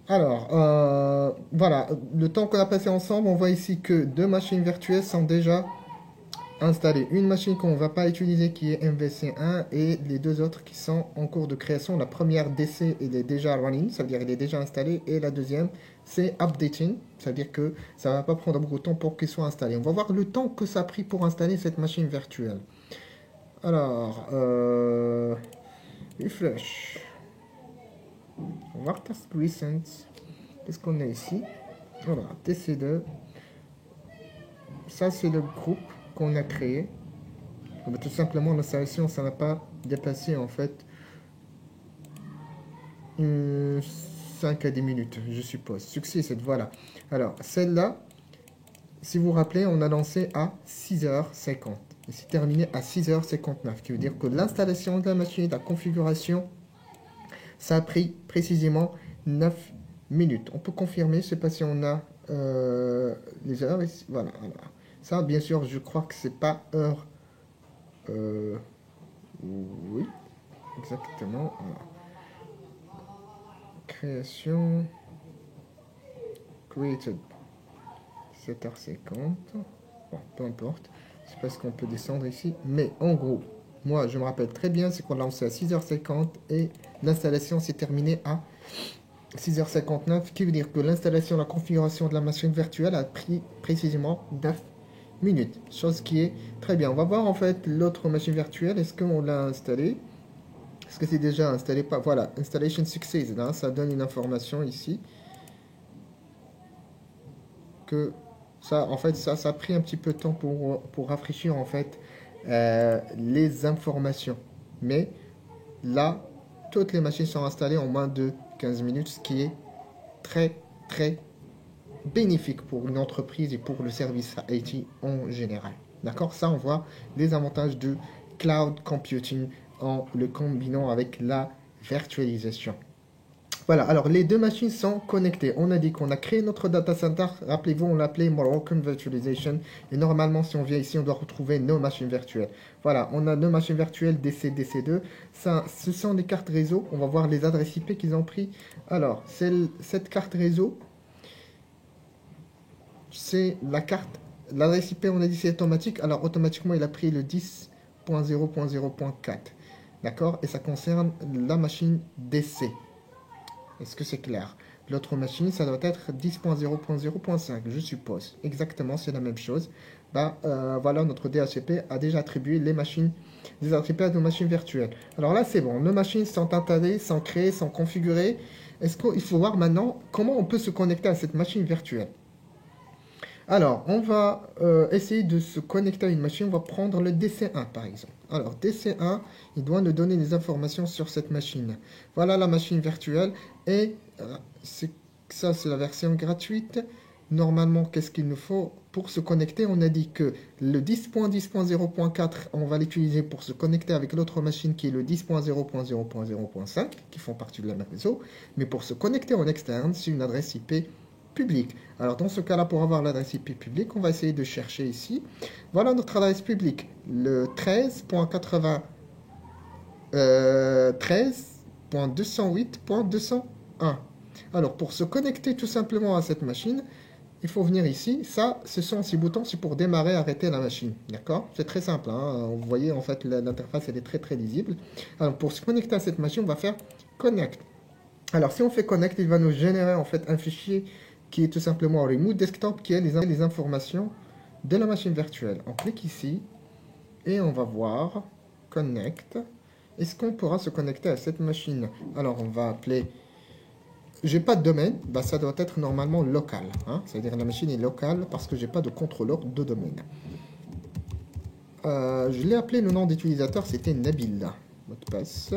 Alors, voilà, le temps qu'on a passé ensemble, on voit ici que deux machines virtuelles sont déjà installées. Une machine qu'on ne va pas utiliser qui est MVC1 et les deux autres qui sont en cours de création. La première DC, elle est déjà running, ça veut dire elle est déjà installée. Et la deuxième, c'est updating, ça veut dire que ça ne va pas prendre beaucoup de temps pour qu'elle soit installée. On va voir le temps que ça a pris pour installer cette machine virtuelle. Alors, refresh. On va voir task recent. Qu'est-ce qu'on a ici? Voilà, TC2. Ça, c'est le groupe qu'on a créé. Tout simplement, l'installation, ça n'a pas dépassé en fait 5 à 10 minutes, je suppose. Succès, cette voilà. Alors, celle-là, si vous vous rappelez, on a lancé à 6h50. Et c'est terminé à 6h59, qui veut dire que l'installation de la machine, la configuration, ça a pris précisément 9 minutes. On peut confirmer, je ne sais pas si on a les heures ici. Voilà, voilà. Ça, bien sûr, je crois que c'est pas heure. Oui, exactement. Voilà. Création. Created. 7h50. Bon, peu importe. C'est parce qu'on peut descendre ici. Mais en gros, moi, je me rappelle très bien, c'est qu'on l'a lancé à 6h50 et l'installation s'est terminée à 6h59, qui veut dire que l'installation, la configuration de la machine virtuelle a pris précisément 9 minutes. Chose qui est très bien. On va voir en fait l'autre machine virtuelle. Est-ce qu'on l'a installée? Est-ce que c'est déjà installé? Pas. Voilà, installation success. Là, ça donne une information ici que ça, en fait, ça a pris un petit peu de temps pour rafraîchir en fait les informations. Mais là, toutes les machines sont installées en moins de 15 minutes, ce qui est très très bénéfique pour une entreprise et pour le service IT en général. D'accord? Ça, on voit les avantages de cloud computing en le combinant avec la virtualisation. Voilà, alors les deux machines sont connectées. On a dit qu'on a créé notre data center. Rappelez-vous, on l'appelait Moroccan Virtualization. Et normalement, si on vient ici, on doit retrouver nos machines virtuelles. Voilà, on a nos machines virtuelles DC, DC2. Ça, ce sont des cartes réseau. On va voir les adresses IP qu'ils ont pris. Alors, cette carte réseau, c'est la carte. L'adresse IP, on a dit c'est automatique. Alors, automatiquement, il a pris le 10.0.0.4. D'accord? Et ça concerne la machine DC. Est-ce que c'est clair? L'autre machine, ça doit être 10.0.0.5, je suppose. Exactement, c'est la même chose. Voilà, notre DHCP a déjà attribué les machines, des attributs à nos machines virtuelles. Alors là, c'est bon. Nos machines sont installées, sont créées, sont configurées. Est-ce qu'il faut voir maintenant comment on peut se connecter à cette machine virtuelle? Alors, on va essayer de se connecter à une machine. On va prendre le DC1 par exemple. Alors, DC1, il doit nous donner des informations sur cette machine. Voilà la machine virtuelle. Et ça, c'est la version gratuite. Normalement, qu'est-ce qu'il nous faut pour se connecter? On a dit que le 10.10.0.4, on va l'utiliser pour se connecter avec l'autre machine qui est le 10.0.0.0.5, qui font partie de la même réseau. Mais pour se connecter en externe, c'est une adresse IP public. Alors dans ce cas-là, pour avoir l'adresse IP publique, on va essayer de chercher ici. Voilà notre adresse publique, le 13.80, 13.208.201. Alors pour se connecter tout simplement à cette machine, il faut venir ici. Ça, ce sont ces boutons, c'est pour démarrer, arrêter la machine. D'accord? C'est très simple. Hein? Vous voyez, en fait, l'interface, elle est très très lisible. Alors pour se connecter à cette machine, on va faire connect. Alors si on fait connect, il va nous générer en fait un fichier qui est tout simplement Remote Desktop, qui est les informations de la machine virtuelle. On clique ici et on va voir Connect. Est-ce qu'on pourra se connecter à cette machine? Alors on va appeler... J'ai pas de domaine, ça doit être normalement local. Hein? C'est-à-dire la machine est locale parce que j'ai pas de contrôleur de domaine. Je l'ai appelé, le nom d'utilisateur, c'était Nabil. Mot de passe.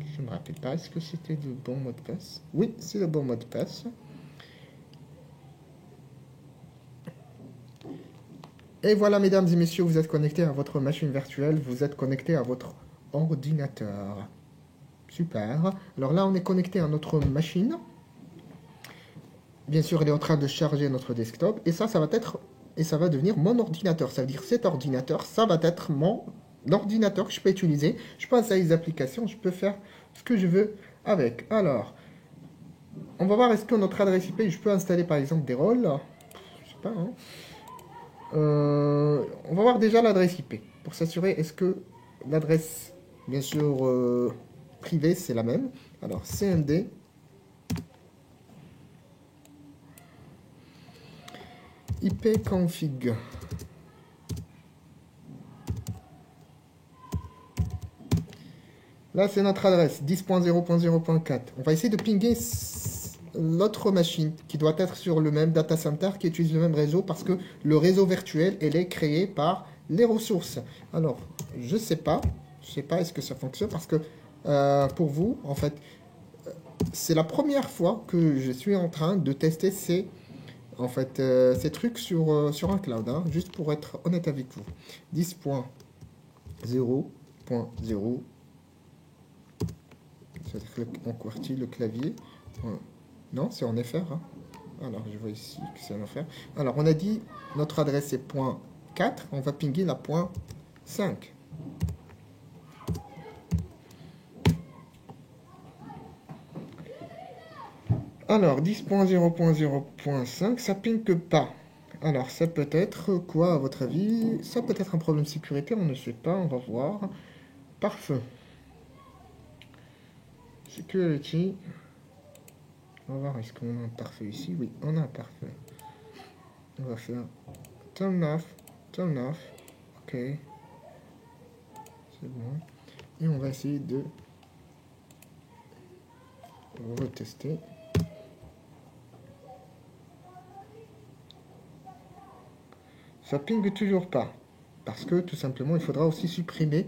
Je ne me rappelle pas, est-ce que c'était le bon mot de passe? Oui, c'est le bon mot de passe. Et voilà, mesdames et messieurs, vous êtes connectés à votre machine virtuelle, vous êtes connectés à votre ordinateur. Super. Alors là, on est connecté à notre machine. Bien sûr, elle est en train de charger notre desktop. Et ça va être, et ça va devenir mon ordinateur. Ça veut dire cet ordinateur, ça va être mon d'ordinateur que je peux utiliser. Je peux installer les applications, je peux faire ce que je veux avec. Alors, on va voir est-ce que notre adresse IP, je peux installer par exemple des rôles. Je sais pas, hein. On va voir déjà l'adresse IP pour s'assurer est-ce que l'adresse, bien sûr, privée, c'est la même. Alors, CMD ipconfig. Là, c'est notre adresse 10.0.0.4. On va essayer de pinguer l'autre machine qui doit être sur le même data center, qui utilise le même réseau, parce que le réseau virtuel, elle est créé par les ressources. Alors, je sais pas est-ce que ça fonctionne, parce que pour vous, en fait, c'est la première fois que je suis en train de tester ces trucs sur un cloud, hein, juste pour être honnête avec vous. 10.0.0. C'est-à-dire en QWERTY, le clavier. Non, c'est en FR. Hein. Alors, je vois ici que c'est en FR. Alors, on a dit notre adresse est .4. On va pinguer la .5. Alors, 10.0.0.5, ça pingue pas. Alors, ça peut être quoi, à votre avis? Ça peut être un problème de sécurité, on ne sait pas, on va voir. Parfait. Security. On va voir, est-ce qu'on a un parfait ici? Oui, on a un parfait. On va faire turn off, ok. C'est bon. Et on va essayer de retester. Ça ping toujours pas. Parce que tout simplement, il faudra aussi supprimer,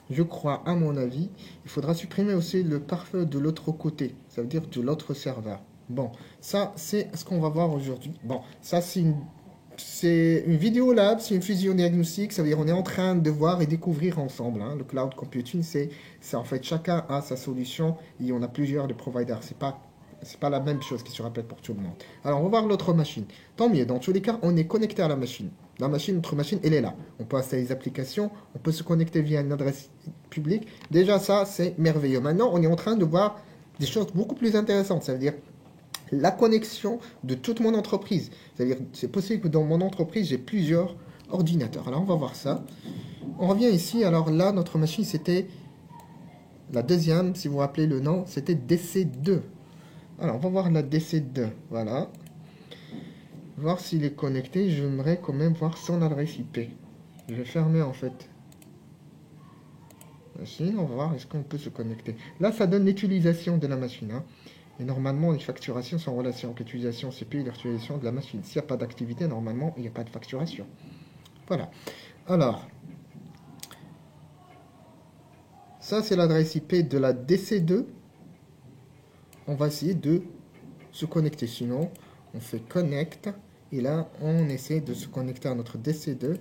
je crois, à mon avis, il faudra supprimer aussi le parfait de l'autre côté. Ça veut dire de l'autre serveur. Bon, ça, c'est ce qu'on va voir aujourd'hui. Bon, ça, c'est une vidéo lab, c'est une fusion diagnostique, ça veut dire on est en train de voir et découvrir ensemble. Hein. Le cloud computing, c'est en fait chacun a sa solution et on a plusieurs de providers. C'est pas la même chose qui se répète pour tout le monde. Alors on va voir l'autre machine. Tant mieux, dans tous les cas, on est connecté à la machine. Notre machine, elle est là. On peut installer les applications, on peut se connecter via une adresse publique. Déjà ça, c'est merveilleux. Maintenant, on est en train de voir des choses beaucoup plus intéressantes. Ça veut dire la connexion de toute mon entreprise. C'est-à-dire, c'est possible que dans mon entreprise, j'ai plusieurs ordinateurs. Alors, on va voir ça. On revient ici. Alors là, notre machine, c'était la deuxième, si vous vous rappelez le nom, c'était DC2. Alors, on va voir la DC2. Voilà. Voir s'il est connecté. J'aimerais quand même voir son adresse IP. Je vais fermer, en fait. Machine, on va voir, est-ce qu'on peut se connecter. Là, ça donne l'utilisation de la machine, hein. Et normalement, les facturations sont en relation avec l'utilisation CPU et l'utilisation de la machine. S'il n'y a pas d'activité, normalement, il n'y a pas de facturation. Voilà. Alors, ça, c'est l'adresse IP de la DC2. On va essayer de se connecter. Sinon, on fait connect. Et là, on essaie de se connecter à notre DC2.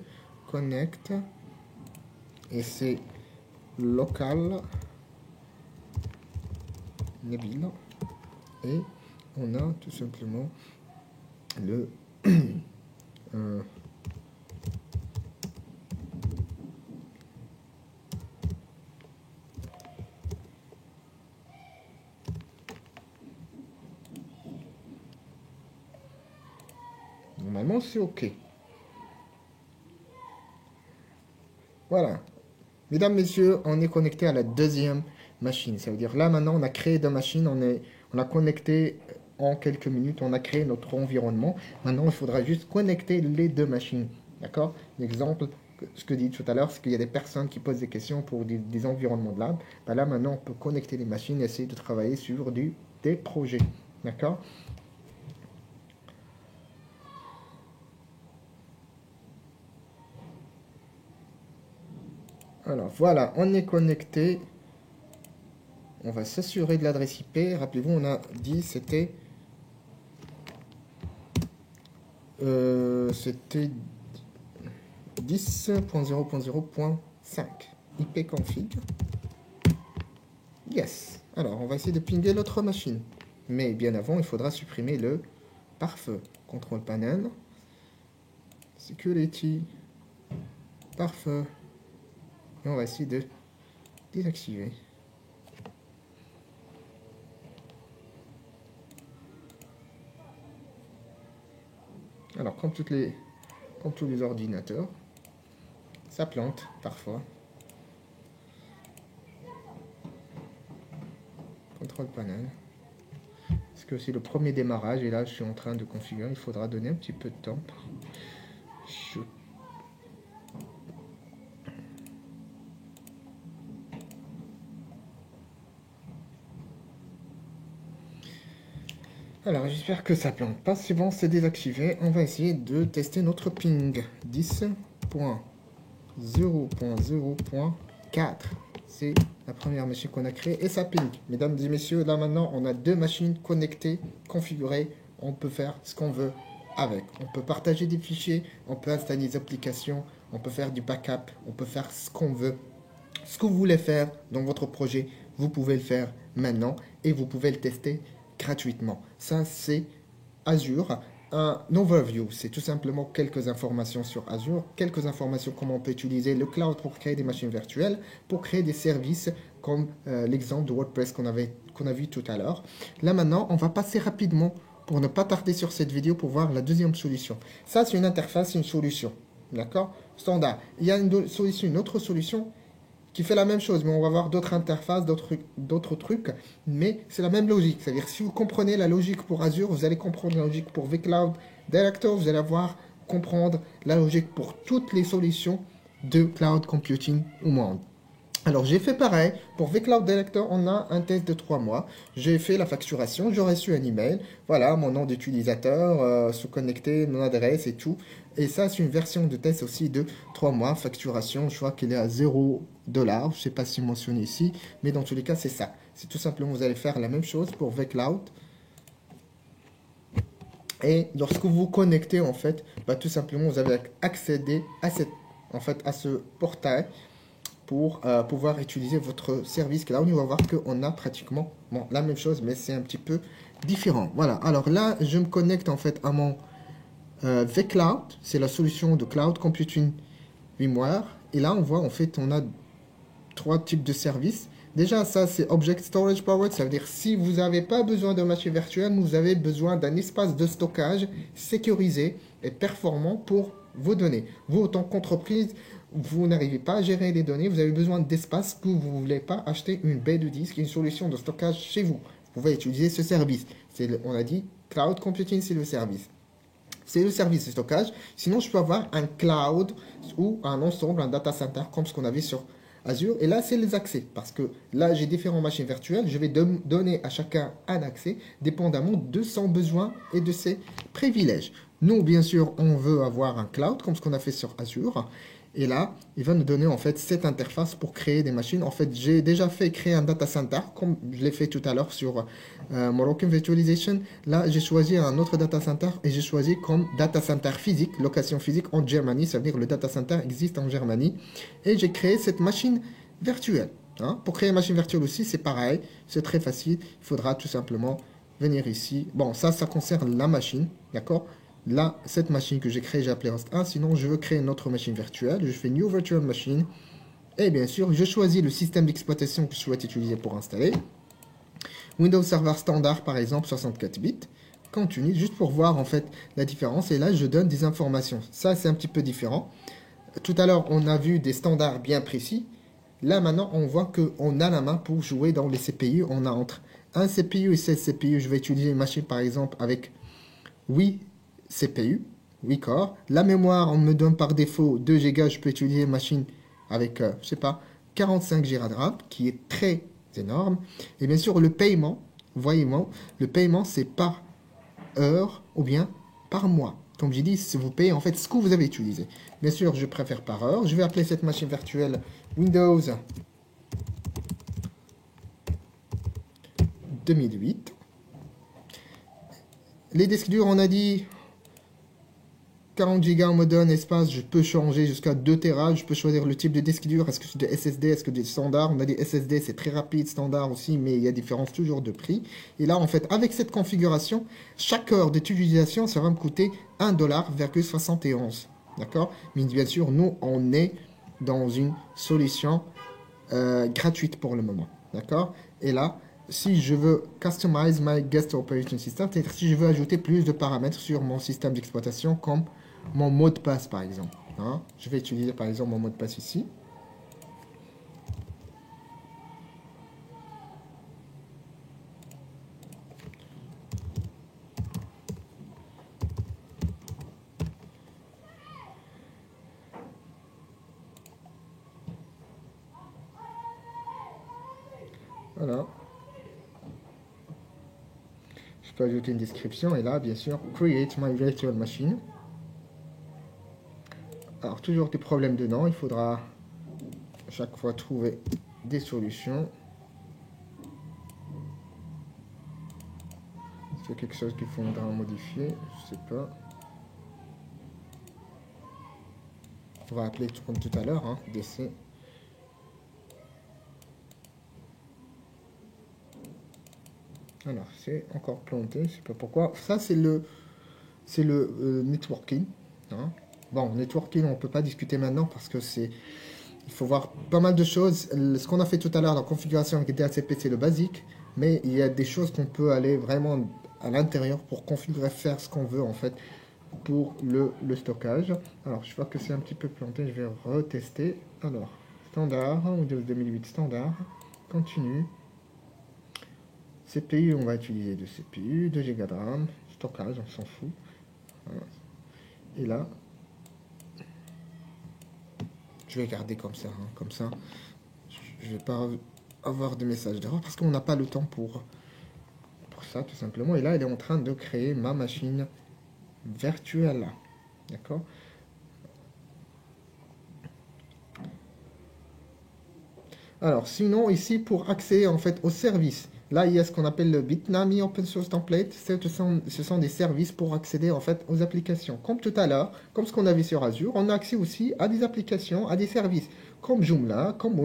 Connect. Et c'est local. Nabil. Et on a tout simplement le normalement c'est OK. Voilà. Mesdames, messieurs, on est connecté à la deuxième machine. Ça veut dire là maintenant on a créé deux machines, on a connecté en quelques minutes, on a créé notre environnement. Maintenant il faudra juste connecter les deux machines. D'accord? L'exemple, ce que je dis tout à l'heure, c'est qu'il y a des personnes qui posent des questions pour des environnements de lab. Ben là maintenant on peut connecter les machines et essayer de travailler sur des projets. D'accord? Alors voilà, on est connecté. On va s'assurer de l'adresse IP. Rappelez-vous, on a dit c'était 10.0.0.5 ipconfig. Yes. Alors, on va essayer de pinguer l'autre machine. Mais bien avant, il faudra supprimer le pare-feu. Contrôle panel. Security. Pare-feu. Et on va essayer de désactiver. Alors, comme tous les ordinateurs, ça plante parfois. Contrôle panel. Parce que c'est le premier démarrage et là je suis en train de configurer. Il faudra donner un petit peu de temps. Alors j'espère que ça plante pas. C'est bon, c'est désactivé. On va essayer de tester notre ping. 10.0.0.4. C'est la première machine qu'on a créée et ça ping. Mesdames et messieurs, là maintenant on a deux machines connectées, configurées. On peut faire ce qu'on veut avec. On peut partager des fichiers, on peut installer des applications, on peut faire du backup, on peut faire ce qu'on veut. Ce que vous voulez faire dans votre projet, vous pouvez le faire maintenant et vous pouvez le tester gratuitement. Ça, c'est Azure. Un overview, c'est tout simplement quelques informations sur Azure, quelques informations comment on peut utiliser le cloud pour créer des machines virtuelles, pour créer des services comme l'exemple de WordPress qu'on a vu tout à l'heure. Là maintenant, on va passer rapidement pour ne pas tarder sur cette vidéo pour voir la deuxième solution. Ça, c'est une interface, une solution. D'accord? Standard. Il y a une autre solution qui fait la même chose, mais on va voir d'autres interfaces, d'autres trucs, mais c'est la même logique. C'est-à-dire, si vous comprenez la logique pour Azure, vous allez comprendre la logique pour vCloud Director, vous allez comprendre la logique pour toutes les solutions de cloud computing au monde. Alors, j'ai fait pareil. Pour vCloud Director, on a un test de 3 mois. J'ai fait la facturation, j'ai reçu un email. Voilà, mon nom d'utilisateur, se connecter, mon adresse et tout. Et ça, c'est une version de test aussi de 3 mois. Facturation, je crois qu'elle est à 0 $. Je ne sais pas si mentionné ici. Mais dans tous les cas, c'est ça. C'est tout simplement, vous allez faire la même chose pour vCloud. Et lorsque vous vous connectez, en fait, bah, tout simplement, vous avez accédé à, à ce portail pour pouvoir utiliser votre service cloud. On va voir qu'on a pratiquement la même chose, mais c'est un petit peu différent. Voilà, alors là, je me connecte en fait à mon vCloud. C'est la solution de Cloud Computing VMware. Et là, on voit en fait, on a 3 types de services. Déjà, ça, c'est Object Storage Powered. Ça veut dire si vous n'avez pas besoin de machine virtuelle, vous avez besoin d'un espace de stockage sécurisé et performant pour vos données. Vous, en tant qu'entreprise, vous n'arrivez pas à gérer les données, vous avez besoin d'espace que vous ne voulez pas acheter une baie de disque, une solution de stockage chez vous. Vous pouvez utiliser ce service. On a dit Cloud Computing, c'est le service. C'est le service de stockage. Sinon, je peux avoir un cloud ou un ensemble, un data center, comme ce qu'on avait sur Azure. Et là, c'est les accès. Parce que là, j'ai différentes machines virtuelles. Je vais donner à chacun un accès, dépendamment de son besoin et de ses privilèges. Nous, bien sûr, on veut avoir un cloud, comme ce qu'on a fait sur Azure. Et là, il va nous donner en fait cette interface pour créer des machines. En fait, j'ai déjà fait créer un data center, comme je l'ai fait tout à l'heure sur Moroccan Virtualization. Là, j'ai choisi un autre data center et j'ai choisi comme data center physique, location physique en Germanie. Ça veut dire que le data center existe en Germanie. Et j'ai créé cette machine virtuelle. Hein. Pour créer une machine virtuelle aussi, c'est pareil. C'est très facile. Il faudra tout simplement venir ici. Bon, ça concerne la machine, d'accord? Là, cette machine que j'ai créée, j'ai appelé host 1. Sinon, je veux créer une autre machine virtuelle. Je fais New Virtual Machine. Et bien sûr, je choisis le système d'exploitation que je souhaite utiliser pour installer. Windows Server Standard, par exemple, 64 bits. Continue, juste pour voir en fait la différence. Et là, je donne des informations. Ça, c'est un petit peu différent. Tout à l'heure, on a vu des standards bien précis. Là, maintenant, on voit qu'on a la main pour jouer dans les CPU. On a entre un CPU et 16 CPU. Je vais utiliser une machine, par exemple, avec 8 CPU, 8 corps. La mémoire, on me donne par défaut 2 Go. Je peux utiliser une machine avec, je sais pas, 45 Go de RAM, qui est très énorme. Et bien sûr, le paiement, voyez-moi, le paiement, c'est par heure ou bien par mois. Comme j'ai dit, si vous payez en fait ce que vous avez utilisé. Bien sûr, je préfère par heure. Je vais appeler cette machine virtuelle Windows 2008. Les disques durs, on a dit 40 Go en mode espace, je peux changer jusqu'à 2 Tera. Je peux choisir le type de disque dur. Est-ce que c'est des SSD, est-ce que des standards? On a des SSD, c'est très rapide, standard aussi, mais il y a différence toujours de prix. Et là, en fait, avec cette configuration, chaque heure d'utilisation, ça va me coûter $1,71. D'accord? Mais bien sûr, nous, on est dans une solution gratuite pour le moment. D'accord? Et là, si je veux customize my guest operating system, c'est-à-dire si je veux ajouter plus de paramètres sur mon système d'exploitation, comme mon mot de passe par exemple. Hein? Je vais utiliser par exemple mon mot de passe ici. Voilà. Je peux ajouter une description et là, bien sûr, create my virtual machine. Alors, toujours des problèmes dedans, il faudra à chaque fois trouver des solutions. C'est quelque chose qu'il faudra modifier, je sais pas. On va appeler comme tout à l'heure, hein, DC. Alors, c'est encore planté, je sais pas pourquoi. Ça, c'est le networking. Hein. Bon, networking, on peut pas discuter maintenant parce que c'est... Il faut voir pas mal de choses. Ce qu'on a fait tout à l'heure, la configuration avec DHCP, c'est le basique. Mais il y a des choses qu'on peut aller vraiment à l'intérieur pour configurer, faire ce qu'on veut en fait pour le stockage. Alors, je vois que c'est un petit peu planté, je vais retester. Alors, standard, Windows 2008 standard, continue. CPU, on va utiliser de CPU, 2 Go de RAM, stockage, on s'en fout. Voilà. Et là, je vais garder comme ça, hein, comme ça. Je vais pas avoir de message d'erreur parce qu'on n'a pas le temps pour ça, tout simplement. Et là, elle est en train de créer ma machine virtuelle. D'accord? Alors, sinon, ici, pour accéder en fait au service, là, il y a ce qu'on appelle le Bitnami Open Source Template. Ce sont des services pour accéder en fait aux applications. Comme tout à l'heure, comme ce qu'on avait sur Azure, on a accès aussi à des applications, à des services, comme Joomla, comme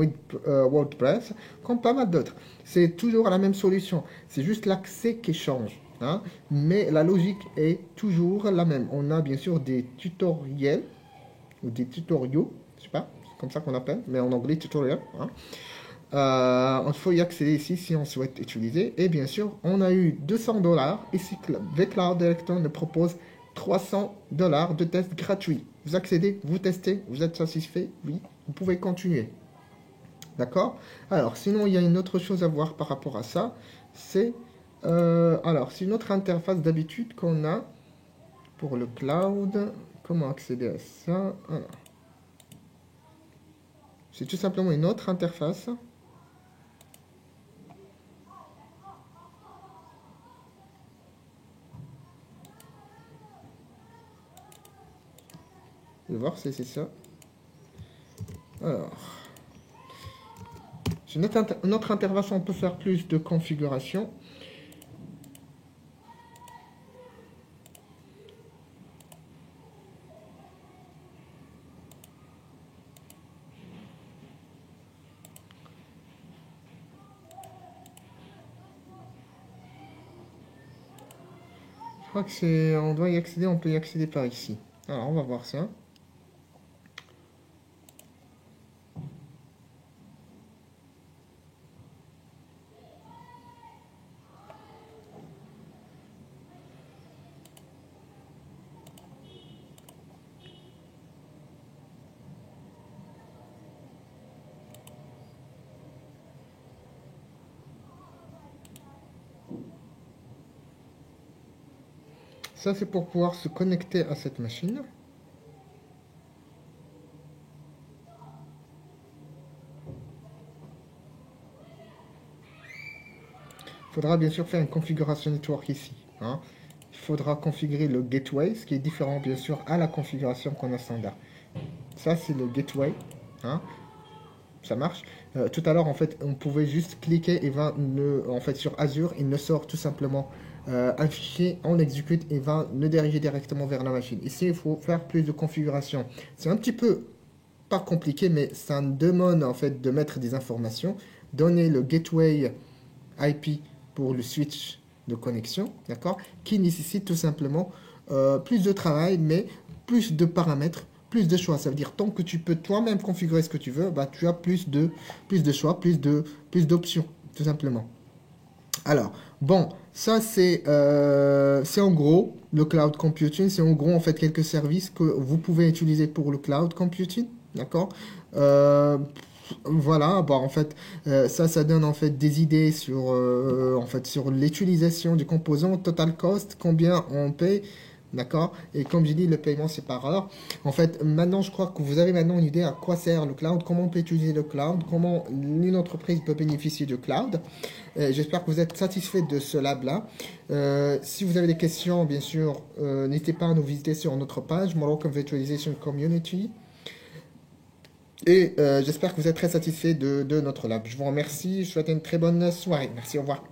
WordPress, comme pas mal d'autres. C'est toujours la même solution. C'est juste l'accès qui change. Hein, mais la logique est toujours la même. On a bien sûr des tutoriels ou des tutoriaux, je sais pas, c'est comme ça qu'on appelle, mais en anglais tutoriel. Hein. Il faut y accéder ici si on souhaite utiliser. Et bien sûr, on a eu 200$. Ici, vCloud Electron nous propose 300$ de test gratuit. Vous accédez, vous testez, vous êtes satisfait, oui, vous pouvez continuer. D'accord? Alors, sinon, il y a une autre chose à voir par rapport à ça. C'est c'est une autre interface d'habitude qu'on a pour le cloud. Comment accéder à ça? C'est tout simplement une autre interface. Je vais voir si c'est ça. Alors, c'est une autre interface, on peut faire plus de configuration. Je crois que c'est, on doit y accéder, on peut y accéder par ici. Alors, on va voir ça. Ça, c'est pour pouvoir se connecter à cette machine. Il faudra bien sûr faire une configuration network ici. Hein. Il faudra configurer le gateway, ce qui est différent bien sûr à la configuration qu'on a standard. Ça, c'est le gateway. Hein. Ça marche. Tout à l'heure, en fait, on pouvait juste cliquer et en fait, sur Azure, il ne sort tout simplement un fichier, on l'exécute et va le diriger directement vers la machine. Ici, il faut faire plus de configuration. C'est un petit peu pas compliqué, mais ça demande en fait de mettre des informations, donner le gateway IP pour le switch de connexion, d'accord, qui nécessite tout simplement plus de travail, mais plus de paramètres plus de choix. Ça veut dire tant que tu peux toi-même configurer ce que tu veux, bah, tu as plus de choix, plus d'options, tout simplement. Alors, bon, ça c'est en gros le cloud computing, c'est en gros en fait quelques services que vous pouvez utiliser pour le cloud computing, d'accord? Euh, voilà, bah en fait ça donne en fait des idées sur sur l'utilisation du composant total cost, combien on paye. D'accord? Et comme j'ai dit, le paiement c'est par heure. En fait, maintenant, je crois que vous avez maintenant une idée à quoi sert le cloud, comment on peut utiliser le cloud, comment une entreprise peut bénéficier du cloud. J'espère que vous êtes satisfait de ce lab-là. Si vous avez des questions, bien sûr, n'hésitez pas à nous visiter sur notre page Moroccan Virtualization Community. Et j'espère que vous êtes très satisfait de notre lab. Je vous remercie. Je vous souhaite une très bonne soirée. Merci, au revoir.